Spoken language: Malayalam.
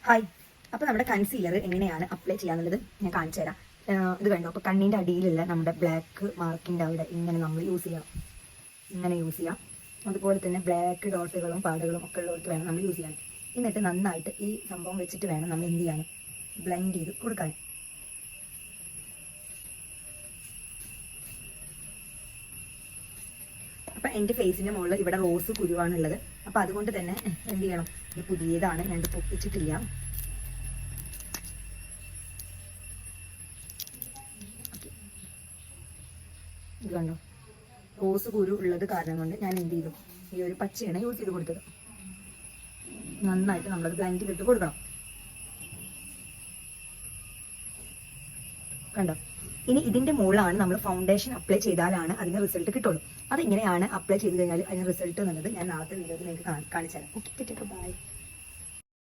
ഹായ്. അപ്പോൾ നമ്മുടെ കൺസീലർ എങ്ങനെയാണ് അപ്ലൈ ചെയ്യാന്നുള്ളത് ഞാൻ കാണിച്ചു തരാം. ഇത് കണ്ടോ, അപ്പോൾ കണ്ണിൻ്റെ അടിയിലുള്ള നമ്മുടെ ബ്ലാക്ക് മാർക്കിൻ്റെ അവിടെ ഇങ്ങനെ നമ്മൾ യൂസ് ചെയ്യാം. ഇങ്ങനെ യൂസ് ചെയ്യാം. അതുപോലെ തന്നെ ബ്ലാക്ക് ഡോട്ടുകളും പാടുകളും ഒക്കെ ഉള്ളവർക്ക് വേണം നമ്മൾ യൂസ് ചെയ്യാൻ. എന്നിട്ട് നന്നായിട്ട് ഈ സംഭവം വെച്ചിട്ട് വേണം നമ്മൾ എന്ത് ചെയ്യാൻ, ബ്ലെൻഡ് ചെയ്ത് കൊടുക്കാൻ. അപ്പം എൻ്റെ ഫേസിൻ്റെ മുകളിൽ ഇവിടെ റോസ് കുരുവാണുള്ളത്. അപ്പം അതുകൊണ്ട് തന്നെ എന്ത് ചെയ്യണം, ഇത് പുതിയതാണ്, ഞാൻ ഇത് പൊട്ടിച്ചിട്ടില്ല. ഇത് കണ്ടോ, റോസ് കുരു ഉള്ളത് കാരണം കൊണ്ട് ഞാൻ എന്ത് ചെയ്തു, ഈ ഒരു പച്ചയാണ് യൂസ് ചെയ്ത് കൊടുത്തത്. നന്നായിട്ട് നമ്മളത് ബ്ലെൻഡ് ചെയ്തിട്ട് കൊടുക്കണം. കണ്ടോ, ഇനി ഇതിന്റെ മുകളിലാണ് നമ്മൾ ഫൗണ്ടേഷൻ അപ്ലൈ ചെയ്താലാണ് അതിന് റിസൾട്ട് കിട്ടുള്ളൂ. അതെങ്ങനെയാണ് അപ്ലൈ ചെയ്ത് കഴിഞ്ഞാൽ അതിന് റിസൾട്ട് എന്നുള്ളത് ഞാൻ നാളത്തെ വീഡിയോയിൽ നിങ്ങൾക്ക് കാണിച്ചു തരാം. Okay, by.